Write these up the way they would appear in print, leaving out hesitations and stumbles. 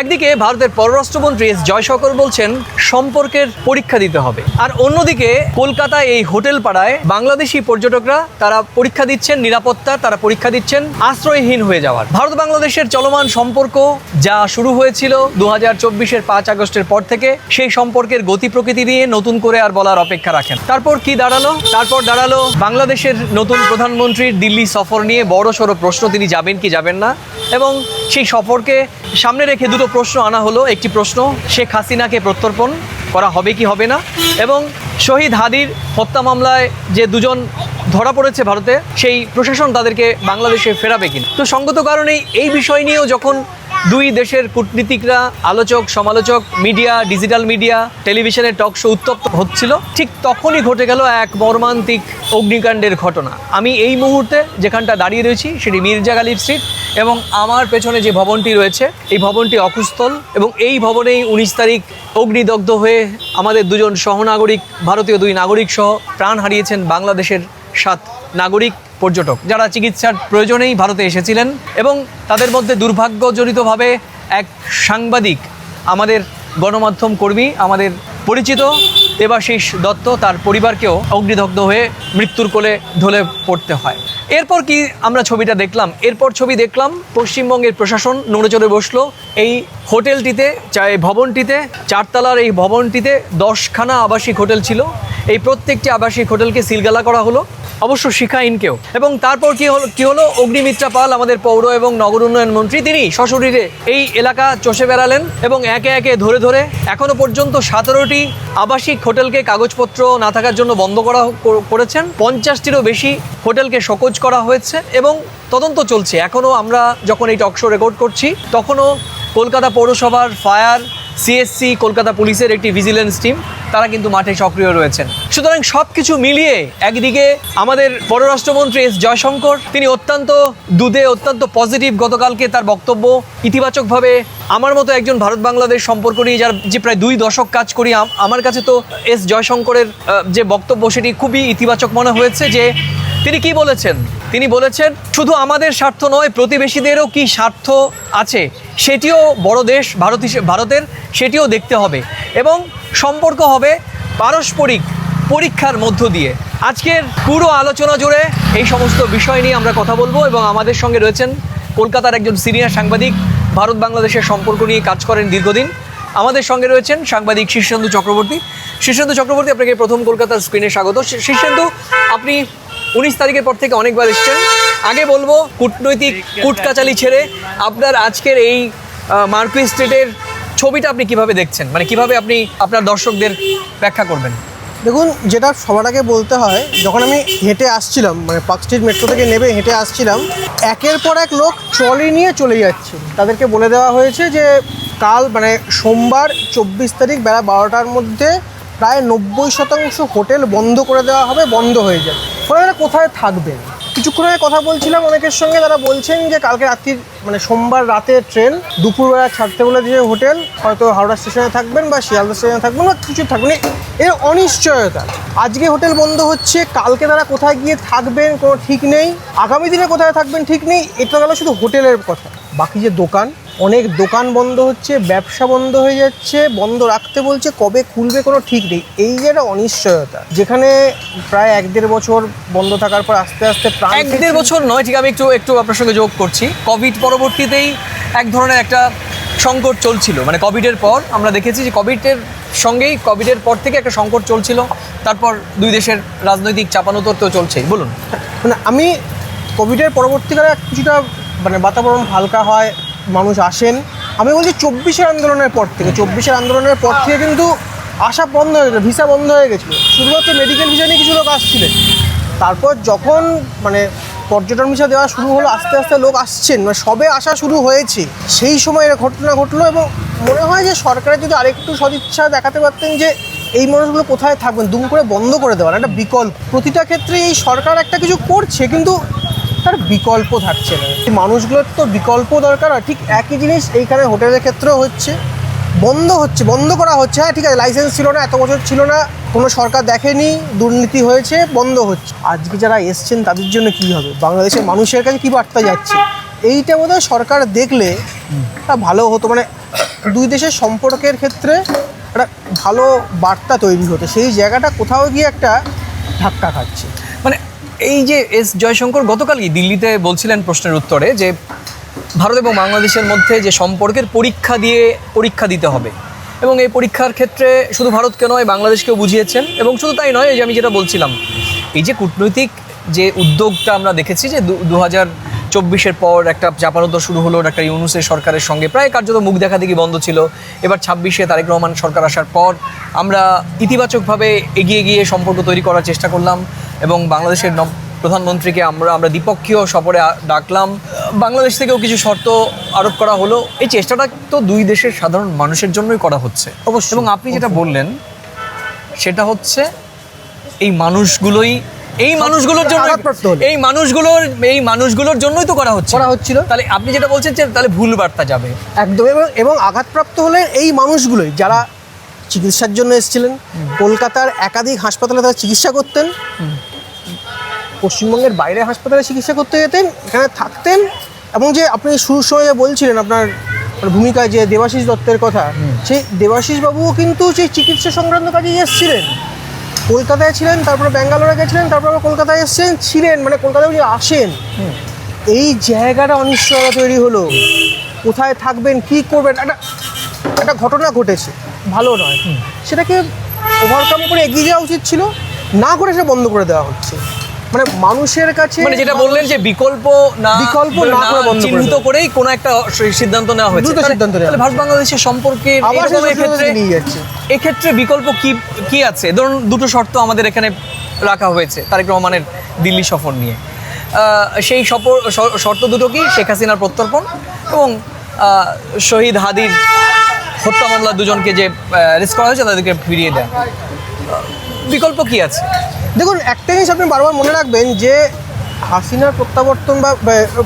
একদিকে ভারতের পররাষ্ট্রমন্ত্রী এস জয়শঙ্কর বলছেন সম্পর্কের পরীক্ষা দিতে হবে, আর অন্যদিকে কলকাতায় এই হোটেল পাড়ায় বাংলাদেশি পর্যটকরা তারা পরীক্ষা দিচ্ছেন নিরাপত্তা, তারা পরীক্ষা দিচ্ছেন আশ্রয়হীন হয়ে যাওয়ার। ভারত বাংলাদেশের চলমান সম্পর্ক যা শুরু হয়েছিল 2024-এর 5 আগস্টের পর থেকে, সেই সম্পর্কের গতি প্রকৃতি নিয়ে নতুন করে আর বলার অপেক্ষা রাখেন। তারপর কি দাঁড়ালো? তারপর দাঁড়ালো বাংলাদেশের নতুন প্রধানমন্ত্রীর দিল্লি সফর নিয়ে বড় সড়ো প্রশ্ন, তিনি যাবেন কি যাবেন না, এবং সেই সফরকে সামনে রেখে দুটো প্রশ্ন আনা হলো। একটি প্রশ্ন, শেখ হাসিনাকে প্রত্যর্পণ করা হবে কি হবে না, এবং শহীদ হাদির হত্যা মামলায় যে দুজন ধরা পড়েছে ভারতে, সেই প্রশাসন তাদেরকে বাংলাদেশে ফেরাবে কিনা। তো সঙ্গত কারণেই এই বিষয় নিয়েও যখন দুই দেশের কূটনীতিকরা, আলোচক সমালোচক, মিডিয়া, ডিজিটাল মিডিয়া, টেলিভিশনের টক শো উত্তপ্ত হচ্ছিল, ঠিক তখনই ঘটে গেল এক মর্মান্তিক অগ্নিকাণ্ডের ঘটনা। আমি এই মুহূর্তে যেখানটা দাঁড়িয়ে রয়েছি সেটি মির্জা গালিব স্ট্রিট, এবং আমার পেছনে যে ভবনটি রয়েছে এই ভবনটি অকুস্থল, এবং এই ভবনেই 19 তারিখ অগ্নিদগ্ধ হয়ে আমাদের দুজন সহনাগরিক, ভারতীয় দুই নাগরিক সহ প্রাণ হারিয়েছেন বাংলাদেশের 7 নাগরিক পর্যটক, যারা চিকিৎসার প্রয়োজনেই ভারতে এসেছিলেন। এবং তাদের মধ্যে দুর্ভাগ্যজনিতভাবে এক সাংবাদিক, আমাদের গণমাধ্যম কর্মী, আমাদের পরিচিত দেবাশিস দত্ত, তার পরিবারকেও অগ্নিদগ্ধ হয়ে মৃত্যুর কোলে ঢলে পড়তে হয়। এরপর কি আমরা ছবিটা দেখলাম? এরপর ছবি দেখলাম পশ্চিমবঙ্গের প্রশাসন নড়ে চড়ে বসলো। এই হোটেলটিতে, এই ভবনটিতে, 4 তলার এই ভবনটিতে 10খানা আবাসিক হোটেল ছিল। এই প্রত্যেকটি আবাসিক হোটেলকে সিলগালা করা হলো, অবশ্য শিখাইনকেও। এবং তারপর কি হলো অগ্নিমিত্রা পাল, আমাদের পৌর এবং নগর উন্নয়ন মন্ত্রী, তিনি সশরীরে এই এলাকা চষে বেড়ালেন এবং একে একে ধরে ধরে এখনো পর্যন্ত 17টি আবাসিক হোটেলকে কাগজপত্র না থাকার জন্য বন্ধ করেছেন। 50টিরও বেশি হোটেলকে শোকজ করা হয়েছে এবং তদন্ত চলছে। এখনও আমরা যখন এই টকশো রেকর্ড করছি তখনও কলকাতা পৌরসভার ফায়ার, সিএসসি, কলকাতা পুলিশের একটি ভিজিলেন্স টিম, তারা কিন্তু মাঠে সক্রিয় রয়েছেন। সুতরাং সব কিছু মিলিয়ে একদিকে আমাদের পররাষ্ট্রমন্ত্রী এস জয়শঙ্কর, তিনি অত্যন্ত পজিটিভ, গতকালকে তার বক্তব্য ইতিবাচকভাবে। আমার মতো একজন ভারত বাংলাদেশ সম্পর্ক নিয়ে যে প্রায় 2 দশক কাজ করি, আমার কাছে তো এস জয়শঙ্করের যে বক্তব্য সেটি খুবই ইতিবাচক মনে হয়েছে। যে তিনি কি বলেছেন? তিনি বলেছেন শুধু আমাদের স্বার্থ নয়, প্রতিবেশীদেরও কি স্বার্থ আছে সেটিও বড় দেশ ভারতের, সেটিও দেখতে হবে, এবং সম্পর্ক হবে পারস্পরিক পরীক্ষার মধ্য দিয়ে। আজকের পুরো আলোচনা জুড়ে এই সমস্ত বিষয় নিয়ে আমরা কথা বলবো, এবং আমাদের সঙ্গে রয়েছেন কলকাতার একজন সিনিয়র সাংবাদিক, ভারত বাংলাদেশের সম্পর্ক নিয়ে কাজ করেন দীর্ঘদিন। আমাদের সঙ্গে রয়েছেন সাংবাদিক শীর্ষেন্দু চক্রবর্তী। শীর্ষেন্দু চক্রবর্তী, আপনাকে প্রথম কলকাতার স্ক্রিনে স্বাগত। শীর্ষেন্দু, আপনি 19 তারিখের পর থেকে অনেকবার এসছেন। আগে বলবো কূটনৈতিক কুটকাচালি ছেড়ে আপনার আজকের এই মার্কুইস স্ট্রিটের ছবিটা আপনি কিভাবে দেখছেন, মানে কিভাবে আপনি আপনার দর্শকদের ব্যাখ্যা করবেন? দেখুন, যেটা সবার আগে বলতে হয়, যখন আমি হেঁটে আসছিলাম, মানে পার্ক স্ট্রিট মেট্রো থেকে নেমে হেঁটে আসছিলাম, একের পর এক লোক ট্রলি নিয়ে চলে যাচ্ছে। তাদেরকে বলে দেওয়া হয়েছে যে কাল মানে সোমবার 24 তারিখ বেলা 12টার মধ্যে প্রায় 90% হোটেল বন্ধ করে দেওয়া হবে, বন্ধ হয়ে যাবে। ফলে তারা কোথায় থাকবেন? কিছুক্ষণ আগে কথা বলছিলাম অনেকের সঙ্গে, তারা বলছেন যে কালকে রাত্রির মানে সোমবার রাতের ট্রেন, দুপুরবেলা ছাড়তে বলে যে হোটেল, হয়তো হাওড়া স্টেশনে থাকবেন বা শিয়ালদা স্টেশনে থাকবেন বা কিছু থাকবেন, এর অনিশ্চয়তা। আজকে হোটেল বন্ধ হচ্ছে, কালকে তারা কোথায় গিয়ে থাকবেন কোনো ঠিক নেই, আগামী দিনে কোথায় থাকবেন ঠিক নেই। এটা গেল শুধু হোটেলের কথা। বাকি যে দোকান, অনেক দোকান বন্ধ হচ্ছে, ব্যবসা বন্ধ হয়ে যাচ্ছে, বন্ধ রাখতে বলছে, কবে খুলবে কোনো ঠিক নেই। এই যে একটা অনিশ্চয়তা, যেখানে প্রায় 1-1.5 বছর বন্ধ থাকার পর আস্তে আস্তে 1-1.5 বছর নয়, ঠিক আমি একটু আপনার সঙ্গে যোগ করছি। কোভিড পরবর্তীতেই এক ধরনের একটা সংকট চলছিল, মানে কোভিডের পর আমরা দেখেছি যে কোভিডের পর থেকে একটা সংকট চলছিল, তারপর দুই দেশের রাজনৈতিক চাপানোতর তো চলছেই। বলুন। মানে আমি কোভিডের পরবর্তীকালে কিছুটা মানে বাতাবরণ হালকা হয়, মানুষ আসেন। আমি বলছি 24-এর আন্দোলনের পর থেকে কিন্তু আসা বন্ধ হয়ে গেছিলো, ভিসা বন্ধ হয়ে গেছিলো, শুধুমাত্র মেডিকেল ভিসা নিয়ে কিছু লোক আসছিলেন। তারপর যখন মানে পর্যটন ভিসা দেওয়া শুরু হলো, আস্তে আস্তে লোক আসছেন, মানে সবে আসা শুরু হয়েছে, সেই সময় এর ঘটনা ঘটলো। এবং মনে হয় যে সরকারের যদি আরেকটু সদিচ্ছা দেখাতে পারতেন যে এই মানুষগুলো কোথায় থাকবেন, দুম করে বন্ধ করে দেওয়ার একটা বিকল্প। প্রতিটা ক্ষেত্রে এই সরকার একটা কিছু করছে, কিন্তু তার বিকল্প থাকছে না। এই মানুষগুলোর তো বিকল্প দরকার হয়। ঠিক একই জিনিস এইখানে হোটেলের ক্ষেত্রেও হচ্ছে, বন্ধ করা হচ্ছে। হ্যাঁ, ঠিক আছে, লাইসেন্স ছিল না, এত বছর ছিল না, কোনো সরকার দেখেনি, দুর্নীতি হয়েছে, বন্ধ হচ্ছে। আজকে যারা এসছেন তাদের জন্য কী হবে, বাংলাদেশের মানুষের কাছে কী বার্তা যাচ্ছে, এইটা বোধহয় সরকার দেখলে ভালো হতো। মানে দুই দেশের সম্পর্কের ক্ষেত্রে একটা ভালো বার্তা তৈরি হতো, সেই জায়গাটা কোথাও গিয়ে একটা ধাক্কা খাচ্ছে। মানে এই যে এস জয়শঙ্কর গতকালই দিল্লিতে বলছিলেন প্রশ্নের উত্তরে যে ভারত এবং বাংলাদেশের মধ্যে যে সম্পর্কের পরীক্ষা দিতে হবে, এবং এই পরীক্ষার ক্ষেত্রে শুধু ভারতকে নয় বাংলাদেশকেও বুঝিয়েছেন। এবং শুধু তাই নয়, এই যে আমি যেটা বলছিলাম, এই যে কূটনৈতিক যে উদ্যোগটা আমরা দেখেছি যে 2024-এর পর একটা চাপানোতর শুরু হলো ডাক্তার ইউনূসের সরকারের সঙ্গে, প্রায় কার্যত মুখ দেখা দেখি বন্ধ ছিল। এবার 26-এ তারেক রহমান সরকার আসার পর আমরা ইতিবাচকভাবে এগিয়ে গিয়ে সম্পর্ক তৈরি করার চেষ্টা করলাম, এবং বাংলাদেশের প্রধানমন্ত্রীকে আমরা দ্বিপক্ষীয় সফরে ডাকলাম। বাংলাদেশ থেকেও কিছু শর্ত আরোপ করা হলো। এই চেষ্টাটা তো দুই দেশের সাধারণ মানুষের জন্যই করা হচ্ছে অবশ্যই। এবং আপনি যেটা বললেন সেটা হচ্ছে এই মানুষগুলোর জন্য, আঘাতপ্রাপ্ত হলো। এই মানুষগুলোর জন্যই তো করা হচ্ছিল। তাহলে আপনি যেটা বলছেন যে তাহলে ভুল বার্তা যাবে একদম। এবং আঘাতপ্রাপ্ত হলে এই মানুষগুলোই যারা চিকিৎসার জন্য এসেছিলেন, কলকাতার একাধিক হাসপাতালে তারা চিকিৎসা করতেন, পশ্চিমবঙ্গের বাইরে হাসপাতালে চিকিৎসা করতে যেতেন, এখানে থাকতেন। এবং যে আপনি শুরুর সময় বলছিলেন আপনার ভূমিকায় যে দেবাশিস দত্তের কথা, সেই দেবাশিস বাবুও কিন্তু সেই চিকিৎসা সংক্রান্ত কাজেই এসেছিলেন, কলকাতায় ছিলেন, তারপরে ব্যাঙ্গালোরে গেছিলেন, তারপরে কলকাতায় ছিলেন, মানে কলকাতায় উনি আসেন। এই জায়গাটা অনিশ্চয়তা তৈরি হলো, কোথায় থাকবেন, কি করবেন, একটা ঘটনা ঘটেছে, ভালো নয়, সেটাকে ওভারকাম করে এগিয়ে যাওয়া উচিত ছিল, না করে সেটা বন্ধ করে দেওয়া হচ্ছে। মানে মানুষের কাছে, মানে যেটা বললেন যে বিকল্প না করে বন্ধ চিহ্নিত করেই কোনো একটা সিদ্ধান্ত নেওয়া হয়েছে। তাহলে ভারত বাংলাদেশের সম্পর্কের এক্ষেত্রে বিকল্প কি আছে? ধরুন দুটো শর্ত আমাদের এখানে রাখা হয়েছে তারেক রহমানের দিল্লি সফর নিয়ে। সেই শর্ত দুটো কি? শেখ হাসিনার প্রত্যর্পণ এবং শহীদ হাদির হত্যা মামলার দুজনকে যে অ্যারেস্ট করা হয়েছে তাদেরকে ফিরিয়ে দেয়। বিকল্প কি আছে? দেখুন, একটা জিনিস আপনি বারবার মনে রাখবেন যে হাসিনার প্রত্যাবর্তন বা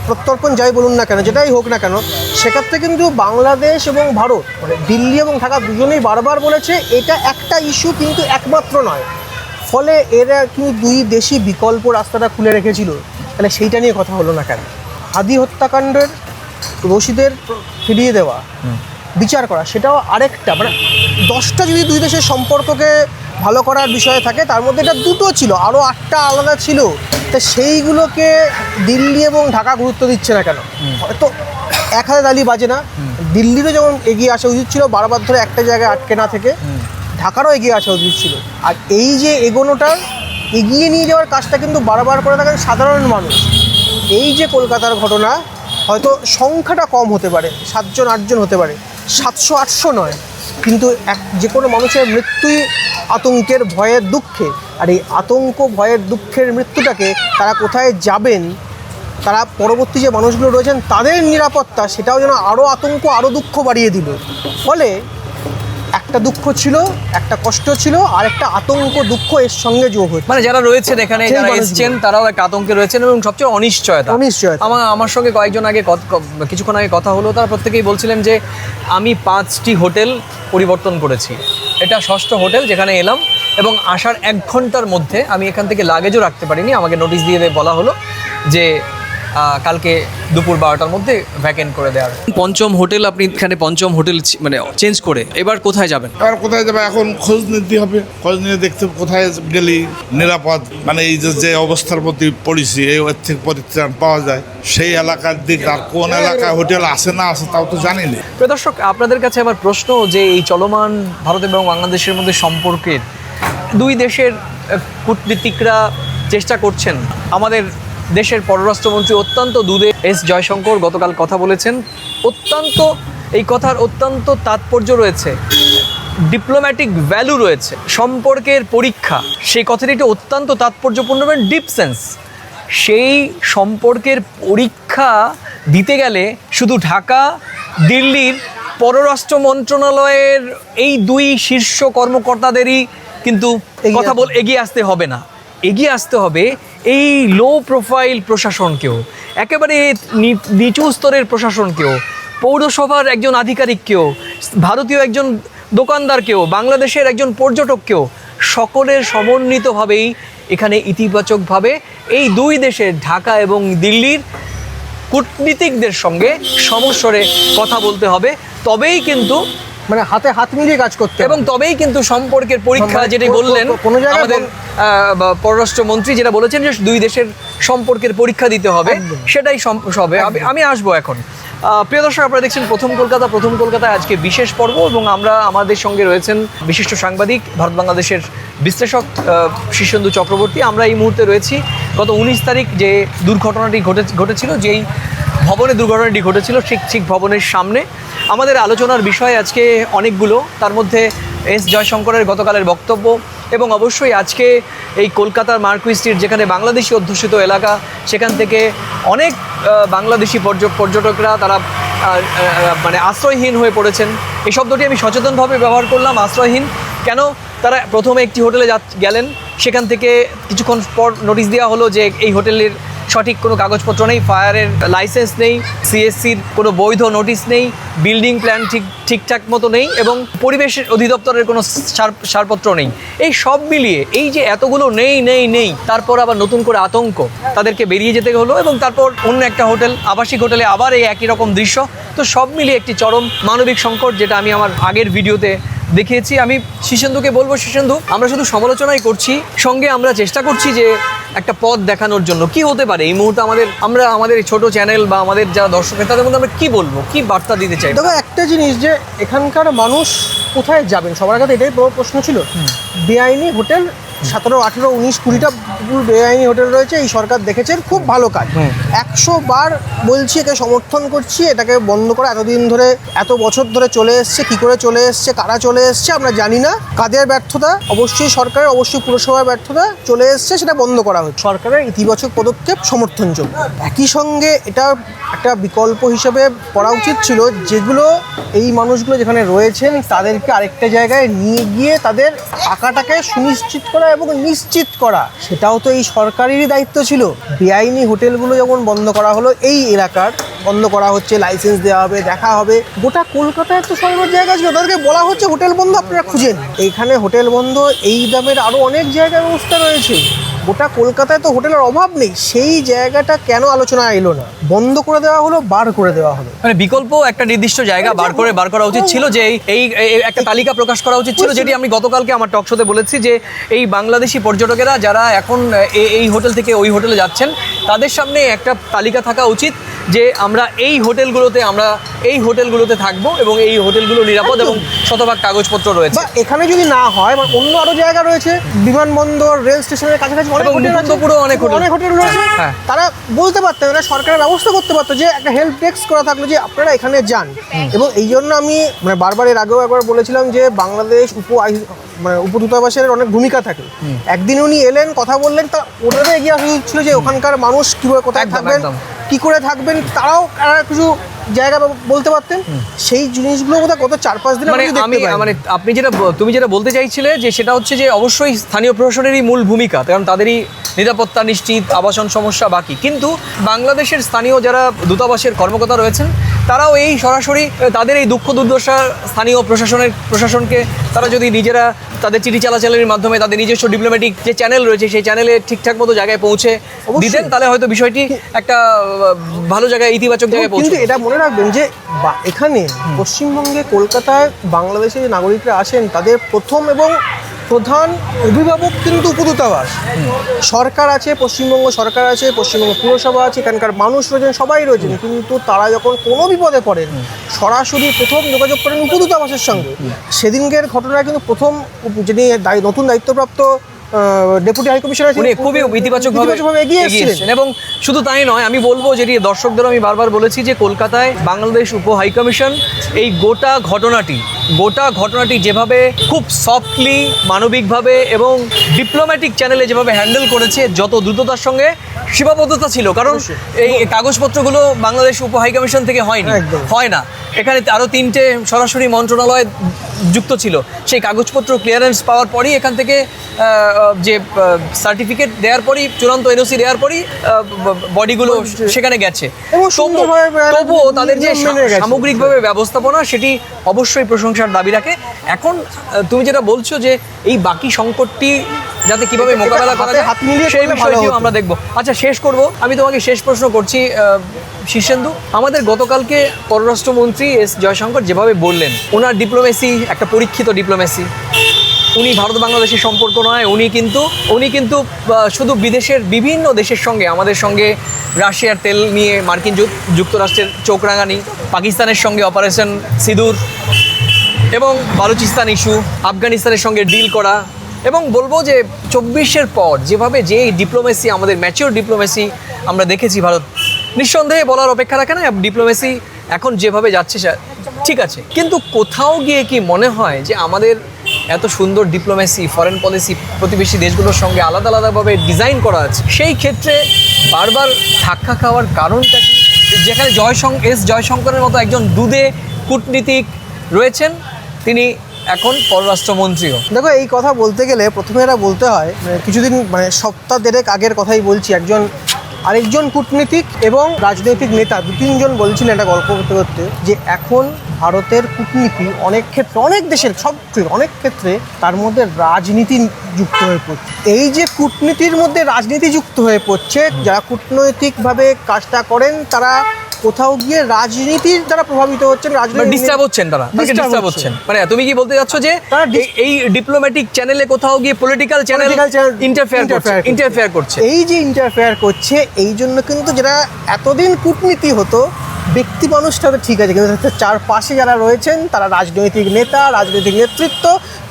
প্রত্যর্পণ যাই বলুন না কেন, যেটাই হোক না কেন, সেক্ষেত্রে কিন্তু বাংলাদেশ এবং ভারত, মানে দিল্লি এবং ঢাকা দুজনেই বারবার বলেছে এটা একটা ইস্যু কিন্তু একমাত্র নয়। ফলে এরা কিন্তু দুই দেশই বিকল্প রাস্তাটা খুলে রেখেছিল। তাহলে সেইটা নিয়ে কথা হলো না কেন? হাদি হত্যাকাণ্ডের দোষীদের ফিরিয়ে দেওয়া, বিচার করা, সেটাও আরেকটা, মানে 10টা যদি দুই দেশের সম্পর্ককে ভালো করার বিষয়ে থাকে, তার মধ্যে এটা দুটো ছিল, আরও 8টা আলাদা ছিল। তা সেইগুলোকে দিল্লি এবং ঢাকা গুরুত্ব দিচ্ছে না কেন? হয়তো এক হাতে তালি বাজে না। দিল্লিরও যেমন এগিয়ে আসা উচিত ছিল, বারবার ধরে একটা জায়গায় আটকে না থেকে, ঢাকারও এগিয়ে আসা উচিত ছিল। আর এই যে এগোনোটার, এগিয়ে নিয়ে যাওয়ার কাজটা কিন্তু বারবার করে থাকেন সাধারণ মানুষ। এই যে কলকাতার ঘটনা, হয়তো সংখ্যাটা কম হতে পারে, 7জন 8জন হতে পারে, 700-800 নয়, কিন্তু যে কোনো মানুষের মৃত্যুই আতঙ্কের, ভয়ের, দুঃখে। আর এই আতঙ্ক, ভয়ের, দুঃখের মৃত্যুটাকে তারা কোথায় যাবেন, তারা পরবর্তী যে মানুষগুলো রয়েছেন তাদের নিরাপত্তা, সেটাও যেন আরও আতঙ্ক, আরও দুঃখ বাড়িয়ে দিল। ফলে একটা দুঃখ ছিল, একটা কষ্ট ছিল, আর একটা আতঙ্ক, দুঃখ এর সঙ্গে যোগ হচ্ছে। মানে যারা রয়েছেন এখানে, যারা এসেছেন, তারাও একটা আতঙ্কে রয়েছেন এবং সবচেয়ে অনিশ্চয়তা। আমার সঙ্গে কয়েকজন কিছুক্ষণ আগে কথা হলো, তারা প্রত্যেকেই বলছিলেন যে আমি 5টি হোটেল পরিবর্তন করেছি, এটা 6ষ্ঠ হোটেল যেখানে এলাম, এবং আসার 1 ঘন্টার মধ্যে আমি এখান থেকে লাগেজও রাখতে পারিনি। আমাকে নোটিশ দিয়ে বলা হলো যে কালকে দুপুর 12টার মধ্যে ভ্যাকেন্ট করে দেওয়ার। পঞ্চম হোটেল, আপনি এখানে পঞ্চম হোটেল মানে চেঞ্জ করে এবার কোথায় যাবেন? এবার কোথায় যাবে এখন খোঁজ নিতে হবে, খোঁজ নিয়ে দেখতে কোথায় গেলে নিরাপদ, মানে এই যে অবস্থার মধ্যে পড়েছি, এই থেকে পরিত্রাণ পাওয়া যায় সেই এলাকার দিক। আর কোন এলাকায় হোটেল আছে না আছে তাও তো জানি না। প্রিয় দর্শক, আপনাদের কাছে আমার প্রশ্ন যে এই চলমান ভারত এবং বাংলাদেশের মধ্যে সম্পর্কের দুই দেশের কূটনীতিকরা চেষ্টা করছেন। আমাদের দেশের পররাষ্ট্রমন্ত্রী অত্যন্ত দুধে এস জয়শঙ্কর গতকাল কথা বলেছেন, এই কথার অত্যন্ত তাৎপর্য রয়েছে, ডিপ্লোম্যাটিক ভ্যালু রয়েছে, সম্পর্কের পরীক্ষা, সেই কথাটি একটি অত্যন্ত তাৎপর্যপূর্ণ এবং ডিপ সেন্স। সেই সম্পর্কের পরীক্ষা দিতে গেলে শুধু ঢাকা, দিল্লির পররাষ্ট্র মন্ত্রণালয়ের এই দুই শীর্ষ কর্মকর্তাদেরই কিন্তু এগিয়ে আসতে হবে না, এগিয়ে আসতে হবে এই লো প্রোফাইল প্রশাসনকেও, একেবারে নিচু স্তরের প্রশাসনকেও, পৌরসভার একজন আধিকারিককেও, ভারতীয় একজন দোকানদারকেও, বাংলাদেশের একজন পর্যটককেও, সকলের সমন্বিতভাবেই এখানে ইতিবাচকভাবে এই দুই দেশের ঢাকা এবং দিল্লির কূটনীতিকদের সঙ্গে সমস্বরে কথা বলতে হবে। তবেই কিন্তু মানে হাতে হাত মিলিয়ে কাজ করতে হবে। এবং তবেই কিন্তু সম্পর্কের পরীক্ষা মানে যেটি বললেন কোনো জায়গায় আমাদের পররাষ্ট্রমন্ত্রী যেটা বলেছেন যে দুই দেশের সম্পর্কের পরীক্ষা দিতে হবে, সেটাই হবে। আমি আসবো এখন। প্রিয় দর্শক, আপনারা দেখছেন প্রথম কলকাতায় আজকে বিশেষ পর্ব, এবং আমাদের সঙ্গে রয়েছেন বিশিষ্ট সাংবাদিক, ভারত বাংলাদেশের বিশ্লেষক শীর্ষেন্দু চক্রবর্তী। আমরা এই মুহূর্তে রয়েছি গত 19 তারিখ যে দুর্ঘটনাটি ঘটেছিল, যেই ভবনে দুর্ঘটনাটি ঘটেছিল ঠিক ভবনের সামনে। আমাদের আলোচনার বিষয় আজকে অনেকগুলো, তার মধ্যে এস জয়শঙ্করের গতকালের বক্তব্য, এবং অবশ্যই আজকে এই কলকাতার মার্কুই স্ট্রিট, যেখানে বাংলাদেশি অধ্যুষিত এলাকা, সেখান থেকে অনেক বাংলাদেশি পর্যটকরা তারা মানে আশ্রয়হীন হয়ে পড়েছেন। এই শব্দটি আমি সচেতনভাবে ব্যবহার করলাম, আশ্রয়হীন কেন। তারা প্রথমে একটি হোটেলে গেলেন, সেখান থেকে কিছুক্ষণ পর নোটিশ দেওয়া হলো যে এই হোটেলের সঠিক কোনো কাগজপত্র নেই, ফায়ারের লাইসেন্স নেই, সিএসসির কোনো বৈধ নোটিশ নেই, বিল্ডিং প্ল্যান ঠিকঠাক মতো নেই, এবং পরিবেশ অধিদপ্তরের কোনো ছাড়পত্র নেই। এই সব মিলিয়ে এই যে এতগুলো নেই, তারপর আবার নতুন করে আতঙ্ক, তাদেরকে বেরিয়ে যেতে হলো, এবং তারপর অন্য একটা আবাসিক হোটেলে আবার এই একই রকম দৃশ্য। তো সব মিলিয়ে একটি চরম মানবিক সংকট, যেটা আমি আমার আগের ভিডিওতে দেখিয়েছি। আমি শীর্ষেন্দুকে বলবো, শীর্ষেন্দু, আমরা শুধু সমালোচনাই করছি, সঙ্গে আমরা চেষ্টা করছি যে একটা পথ দেখানোর জন্য কি হতে পারে এই মুহূর্তে আমাদের এই ছোট চ্যানেল বা আমাদের যারা দর্শক, তাদের মধ্যে আমরা কি বলবো, কি বার্তা দিতে চাই। দেখো, একটা জিনিস যে এখানকার মানুষ কোথায় যাবেন, সবার কাছে এটাই বড় প্রশ্ন ছিল। বেআইনি হোটেল 17, 18, 19, 20টা বেআইনি হোটেল রয়েছে। এই সরকার দেখেছেন, খুব ভালো কাজ। 100 বার বলছি, একে সমর্থন করছি, এটাকে বন্ধ করা এতদিন ধরে, এত বছর ধরে চলে এসছে। কি করে চলে এসছে, কারা চলে এসছে আমরা জানি না, কাদের ব্যর্থতা, অবশ্যই সরকারের, অবশ্যই পুরসভার ব্যর্থতা চলে এসছে, সেটা বন্ধ করা হচ্ছে। সরকারের ইতিবাচক পদক্ষেপ সমর্থনযোগ্য। একই সঙ্গে এটা একটা বিকল্প হিসেবে পড়া উচিত ছিল, যেগুলো এই মানুষগুলো যেখানে রয়েছেন তাদেরকে আরেকটা জায়গায় নিয়ে গিয়ে তাদের টাকাটাকে সুনিশ্চিত করা এবং নিশ্চিত করা, সেটাও তো এই সরকারেরই দায়িত্ব ছিল। বেআইনি হোটেলগুলো যখন বন্ধ করা হলো, এই এলাকার বন্ধ করা হচ্ছে, লাইসেন্স দেওয়া হবে, দেখা হবে। গোটা কলকাতায় তো সুন্দর জায়গা ছিল, তাদেরকে বলা হচ্ছে হোটেল বন্ধ, আপনারা খুঁজেন। এইখানে হোটেল বন্ধ, এই দামের আরও অনেক জায়গার ব্যবস্থা রয়েছে। গোটা কলকাতায় তো হোটেলের অভাব নেই, সেই জায়গাটা কেন আলোচনায় এলো না? বন্ধ করে দেওয়া হলো, বার করে দেওয়া হলো। মানে বিকল্প একটা নির্দিষ্ট জায়গা বার করা উচিত ছিল, যে এই একটা তালিকা প্রকাশ করা উচিত ছিল, যেটি আমি গতকালকে আমার টক শোতে বলেছি, যে এই বাংলাদেশি পর্যটকেরা যারা এখন এই হোটেল থেকে ওই হোটেলে যাচ্ছেন, তাদের সামনে একটা তালিকা থাকা উচিত যে আমরা এই হোটেলগুলোতে থাকবো, এবং এই হোটেলগুলো নিরাপদ এবং শতভাগ কাগজপত্র রয়েছে। বা এখানে যদি না হয়, মানে অন্য আরো জায়গা রয়েছে, বিমানবন্দর, রেল স্টেশনের কাছাকাছি অনেক হোটেল রয়েছে। হ্যাঁ। তারা বলতে পারতেন, মানে সরকারের ব্যবস্থা করতে পারতো যে একটা হেল্প ডেস্ক করা থাকলো, যে আপনারা এখানে যান। এবং এই জন্য আমি মানে বারবার এর আগেও একবার বলেছিলাম যে বাংলাদেশ উপদূতাবাসের অনেক ভূমিকা থাকে। একদিন উনি এলেন, কথা বললেন, তা ওনারও এগিয়ে আসা উচিত ছিল যে ওখানকার মানুষ কীভাবে কোথায় থাকবেন, কি করে থাকবেন, তারাও কিছু জায়গা বলতে পারতেন। সেই জিনিসগুলো বোধহয় গত 4-5 দিনে তুমি যেটা বলতে চাইছিলে, যে সেটা হচ্ছে যে অবশ্যই স্থানীয় প্রশাসনেরই মূল ভূমিকা, কারণ তাদেরই নিরাপত্তা নিশ্চিত, আবাসন সমস্যা বাকি। কিন্তু বাংলাদেশের স্থানীয় যারা দূতাবাসের কর্মকর্তা রয়েছেন, তারাও এই সরাসরি তাদের এই দুঃখ দুর্দশা স্থানীয় প্রশাসনকে তারা যদি নিজেরা তাদের চিঠি চালাচালের মাধ্যমে তাদের নিজস্ব ডিপ্লোম্যাটিক যে চ্যানেল রয়েছে, সেই চ্যানেলে ঠিকঠাক মতো জায়গায় পৌঁছে দিতেন, তাহলে হয়তো বিষয়টি একটা ভালো জায়গায়, ইতিবাচক জায়গায় পৌঁছে। কিন্তু এটা মনে রাখবেন যে এখানে পশ্চিমবঙ্গে, কলকাতায় বাংলাদেশের যে নাগরিকরা আসেন, তাদের প্রথম এবং প্রধান অভিভাবক কিন্তু উপদূতাবাস। সরকার আছে, পশ্চিমবঙ্গ সরকার আছে, পশ্চিমবঙ্গ পুরসভা আছে, এখানকার মানুষ রয়েছেন, সবাই রয়েছেন। কিন্তু তারা যখন কোনো বিপদে পড়েন, সরাসরি প্রথম যোগাযোগ করেন উপদূতাবাসের সঙ্গে। সেদিনকের ঘটনায় কিন্তু প্রথম যিনি নতুন দায়িত্বপ্রাপ্ত ডেপুটি হাইকমিশনার, উনি খুবই ইতিবাচকভাবে এগিয়ে এসেছেন। এবং শুধু তাই নয়, আমি বলবো, যেটি দর্শকদের আমি বারবার বলেছি, যে কলকাতায় বাংলাদেশ উপ হাইকমিশন এই গোটা ঘটনাটি যেভাবে খুব সফটলি, মানবিকভাবে এবং ডিপ্লোম্যাটিক চ্যানেলে যেভাবে হ্যান্ডেল করেছে, যত দ্রুততার সঙ্গে, সীমাবদ্ধতা ছিল, কারণ এই কাগজপত্রগুলো বাংলাদেশ উপ হাইকমিশন থেকে হয় না। এখানে আরও 3টে সরাসরি মন্ত্রণালয় যুক্ত ছিল। সেই কাগজপত্র ক্লিয়ারেন্স পাওয়ার পরই, এখান থেকে যে সার্টিফিকেট দেওয়ার পরই, চূড়ান্ত এনওসি দেওয়ার পরই বডিগুলো সেখানে গেছে। তবুও তাদের যে সামগ্রিকভাবে ব্যবস্থাপনা, সেটি অবশ্যই প্রশংসা প্রশংসার দাবি রাখে। এখন তুমি যেটা বলছো যে এই বাকি সংকটটি যাতে কিভাবে এটা মোকাবেলা করা যায় হাত মিলিয়ে সেই করলে ভালো বিষয়টিও হতো। আমরা দেখবো। আচ্ছা, শেষ করব, আমি তোমাকে শেষ প্রশ্ন করছি শীর্ষেন্দু। আমাদের গতকালকে পররাষ্ট্রমন্ত্রী এস জয়শঙ্কর যেভাবে বললেন, ওনার ডিপ্লোমেসি একটা পরীক্ষিত ডিপ্লোমেসি। উনি ভারত বাংলাদেশের সম্পর্ক নয়, উনি কিন্তু শুধু বিদেশের বিভিন্ন দেশের সঙ্গে, আমাদের সঙ্গে রাশিয়ার তেল নিয়ে মার্কিন যুক্তরাষ্ট্রের চোখ রাঙানি, পাকিস্তানের সঙ্গে অপারেশন সিঁদুর এবং বালুচিস্তান ইস্যু, আফগানিস্তানের সঙ্গে ডিল করা, এবং বলবো যে 24-এর পর যেভাবে যে ডিপ্লোমেসি, আমাদের ম্যাচিওর ডিপ্লোমেসি আমরা দেখেছি, ভারত নিঃসন্দেহে বলার অপেক্ষা রাখে না। ডিপ্লোমেসি এখন যেভাবে যাচ্ছে ঠিক আছে, কিন্তু কোথাও গিয়ে কি মনে হয় যে আমাদের এত সুন্দর ডিপ্লোমেসি, ফরেন পলিসি প্রতিবেশী দেশগুলোর সঙ্গে আলাদা আলাদাভাবে ডিজাইন করা আছে, সেই ক্ষেত্রে বারবার ধাক্কা খাওয়ার কারণটা কি? যেখানে এস জয়শঙ্করের মতো একজন দুধে কূটনীতিক রয়েছেন, তিনি এখন পররাষ্ট্রমন্ত্রীও। দেখো, এই কথা বলতে গেলে প্রথমে এটা বলতে হয়, কিছুদিন সপ্তাহ দেড়েক আগের কথাই বলছি, আরেকজন কূটনীতিক এবং রাজনৈতিক নেতা 2-3 জন বলছিলেন একটা গল্প করতে করতে যে এখন ভারতের কূটনীতি অনেক ক্ষেত্রে, অনেক দেশের অনেক ক্ষেত্রে তার মধ্যে রাজনীতি যুক্ত হয়ে পড়ছে। এই যে কূটনীতির মধ্যে রাজনীতি যুক্ত হয়ে পড়ছে, যারা কূটনৈতিকভাবে কাজটা করেন তারা কোথাও গিয়ে রাজনীতির দ্বারা প্রভাবিত হচ্ছেন, ডিস্টার্ব হচ্ছেন। মানে তুমি কি বলতে যাচ্ছ যে এই ডিপ্লোম্যাটিক চ্যানেলে কোথাও গিয়ে পলিটিক্যাল চ্যানেল ইন্টারফেয়ার করছে? এই যে ইন্টারফেয়ার করছে, এই জন্য কিন্তু যেটা এতদিন কূটনীতি হতো, ব্যক্তি মানুষটা তো ঠিক আছে, কিন্তু চারপাশে যারা রয়েছেন তারা রাজনৈতিক নেতা, রাজনৈতিক নেতৃত্ব,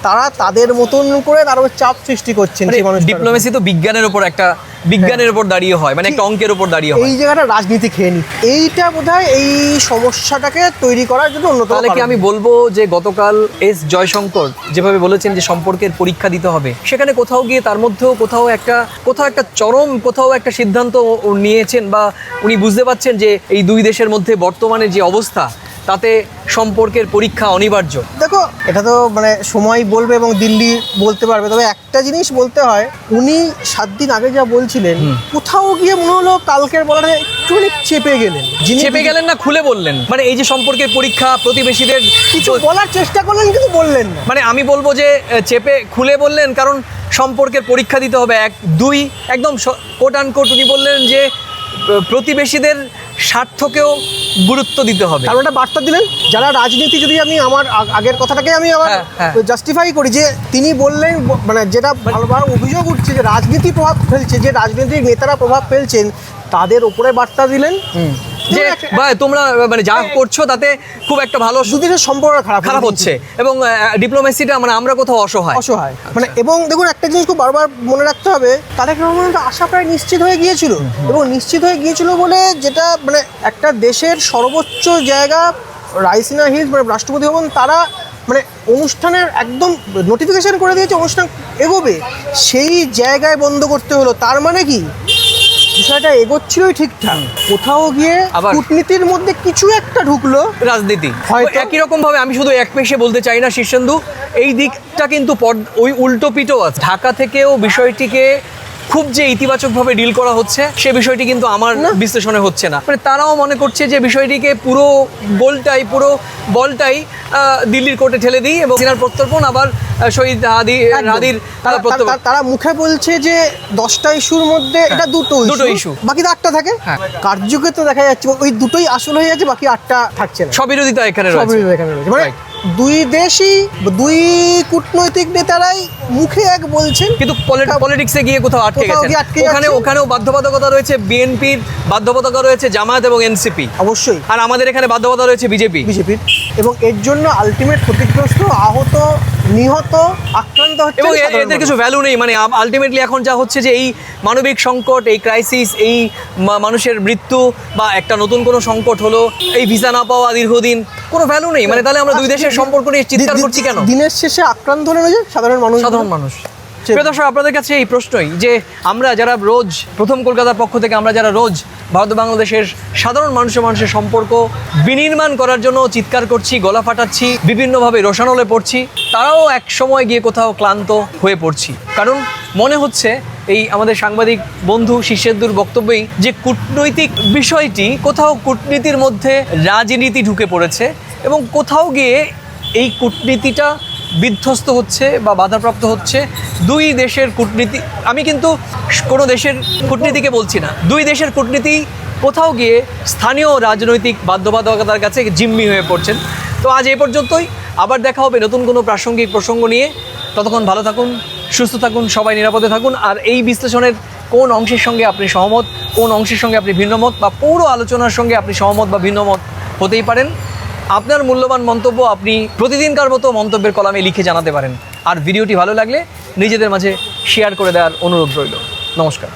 তারা তাদের মতন করে তার উপর চাপ সৃষ্টি করছেন। ডিপ্লোমেসি তো বিজ্ঞানের উপর দাঁড়িয়ে হয়, মানে একটা অঙ্কের উপর দাঁড়িয়ে হয়। এই জায়গাটা রাজনীতি খেয়ে নি, এইটা বোধহয় এই সমস্যাটাকে তৈরি করার জন্য অন্যতম। তাহলে কি আমি বলবো যে গতকাল এস জয়শঙ্কর যেভাবে বলেছেন যে সম্পর্কের পরীক্ষা দিতে হবে, সেখানে কোথাও গিয়ে তার মধ্যেও কোথাও একটা চরম একটা সিদ্ধান্ত নিয়েছেন, বা উনি বুঝতে পারছেন যে এই দুই দেশের মধ্যে বর্তমানে যে অবস্থা, তাতে সম্পর্কের পরীক্ষা অনিবার্য? দেখো, এটা তো সময় বলবে এবং দিল্লি বলতে পারবে, তবে একটা জিনিস বলতে হয়, উনি 7 দিন আগে যা বলছিলেন, কোথাও গিয়ে মনে হলো কালকের বলাটা একটুখানি চেপে গেলেন না, খুলে বললেন। মানে এই যে সম্পর্কের পরীক্ষা, প্রতিবেশীদের কিছু বলার চেষ্টা করলেন কিন্তু বললেন না। মানে আমি বলবো যে খুলে বললেন, কারণ সম্পর্কের পরীক্ষা দিতে হবে। 1-2 একদম কোট আনকোট উনি বললেন যে প্রতিবেশীদের স্বার্থকেও গুরুত্ব দিতে হবে। কারণ একটা বার্তা দিলেন, যারা রাজনীতি, যদি আমি আমার আগের কথাটাকে আমি আবার জাস্টিফাই করি, যে তিনি বললেন, যেটা ভালোভাবে অভিযোগ উঠছে যে রাজনীতি প্রভাব ফেলছে, যে রাজনৈতিক নেতারা প্রভাব ফেলছেন, তাদের ওপরে বার্তা দিলেন যে ভাই তোমরা যা করছো তাতে খুব একটা ভালো দুদিনের সম্পর্ক খারাপ হচ্ছে, এবং ডিপ্লোমেসিটা আমরা কোথাও অসহায়। এবং দেখুন, একটা জিনিস খুব বারবার মনে রাখতে হবে, তারেক রহমানের আশা প্রায় নিশ্চিত হয়ে গিয়েছিল, এবং নিশ্চিত হয়ে গিয়েছিল বলে যেটা একটা দেশের সর্বোচ্চ জায়গা রাইসিনা হিলস, রাষ্ট্রপতি ভবন, তারা অনুষ্ঠানের একদম নোটিফিকেশন করে দিয়েছে অনুষ্ঠান এগোবে, সেই জায়গায় বন্ধ করতে হলো। তার মানে কি বিষয়টা এগোচ্ছিলই ঠিকঠাক, কোথাও গিয়ে কূটনীতির মধ্যে কিছু একটা ঢুকলো, রাজনীতি। একই রকম ভাবে আমি শুধু এক পেশে বলতে চাই না শীর্ষেন্দু, এই দিকটা কিন্তু ওই উল্টো পিঠও আছে। ঢাকা থেকেও বিষয়টিকে খুব যে ইতিবাচকভাবে ডিল করা হচ্ছে, সে বিষয়টি কিন্তু আমার বিশ্লেষণে হচ্ছে না। তারাও মনে করছে যে বিষয়টিকে পুরো বলটাই দিল্লির কোর্টে ঠেলে দিই, এবং সিনার প্রত্যর্পণ আবার শহীদ হাদির তারা মুখে বলছে যে 10টা ইস্যুর মধ্যে এটা দুটো ইস্যু, বাকি 8টা থাকে। কার্যক্ষেত্রে দেখা যাচ্ছে ওই দুটোই আসল হয়ে যাচ্ছে, বাকি 8টা থাকছে না। সবিরোধিতা এখানে রয়েছে। দুই দেশই, দুই কূটনৈতিক নেতারাই মুখে এক বলছেন, কিন্তু পলিটিক্সে গিয়ে কোথাও আটকে গেছে। ওখানেও বাধ্যবাধকতা রয়েছে, বিএনপির বাধ্যবাধকতা রয়েছে, জামায়াত এবং এনসিপি অবশ্যই, আর আমাদের এখানে বাধ্যবাধকতা রয়েছে বিজেপির। এবং এর জন্য আলটিমেট ক্ষতিগ্রস্ত, আহত, নিহত, আক্রান্ত হচ্ছে, এবং এদের কিছু ভ্যালু নেই। আলটিমেটলি এখন যা হচ্ছে যে এই মানবিক সংকট, এই ক্রাইসিস, এই মানুষের মৃত্যু, বা একটা নতুন কোনো সংকট হলো, এই ভিসা না পাওয়া দীর্ঘদিন, কোনো ভ্যালু নেই। তাহলে আমরা দুই দেশের সম্পর্ক নিয়ে চিৎকার করছি কেন? দিনের শেষে আক্রান্ত হলেন যে সাধারণ মানুষ। প্রিয় দর্শক, আপনাদের কাছে এই প্রশ্নই, যে আমরা যারা রোজ প্রথম কলকাতার পক্ষ থেকে আমরা যারা রোজ ভারত বাংলাদেশের সাধারণ মানুষের সম্পর্ক বিনির্মাণ করার জন্য চিৎকার করছি, গলা ফাটাচ্ছি, বিভিন্নভাবে রোষানলে পড়ছি, তারাও এক সময় গিয়ে কোথাও ক্লান্ত হয়ে পড়ছি। কারণ মনে হচ্ছে এই আমাদের সাংবাদিক বন্ধু শীর্ষেন্দুর বক্তব্যেই যে কূটনৈতিক বিষয়টি কোথাও কূটনীতির মধ্যে রাজনীতি ঢুকে পড়েছে, এবং কোথাও গিয়ে এই কূটনীতিটা বিধ্বস্ত হচ্ছে বা বাধাপ্রাপ্ত হচ্ছে দুই দেশের কূটনীতি। আমি কিন্তু কোনো দেশের কূটনীতিকে বলছি না, দুই দেশের কূটনীতি কোথাও গিয়ে স্থানীয় রাজনৈতিক বাধ্যবাধকতার কাছে জিম্মি হয়ে পড়ছেন। তো আজ এ পর্যন্তই, আবার দেখা হবে নতুন কোনো প্রাসঙ্গিক প্রসঙ্গ নিয়ে। ততক্ষণ ভালো থাকুন, সুস্থ থাকুন, সবাই নিরাপদে থাকুন। আর এই বিশ্লেষণের কোন অংশের সঙ্গে আপনি সহমত, কোন অংশের সঙ্গে আপনি ভিন্নমত, বা পুরো আলোচনার সঙ্গে আপনি সহমত বা ভিন্নমত হতেই পারেন, আপনার মূল্যবান মন্তব্য আপনি প্রতিদিনকার মতো মন্তব্যের কলামে লিখে জানাতে পারেন। আর ভিডিওটি ভালো লাগলে নিজেদের মাঝে শেয়ার করে দেওয়ার অনুরোধ রইল। নমস্কার।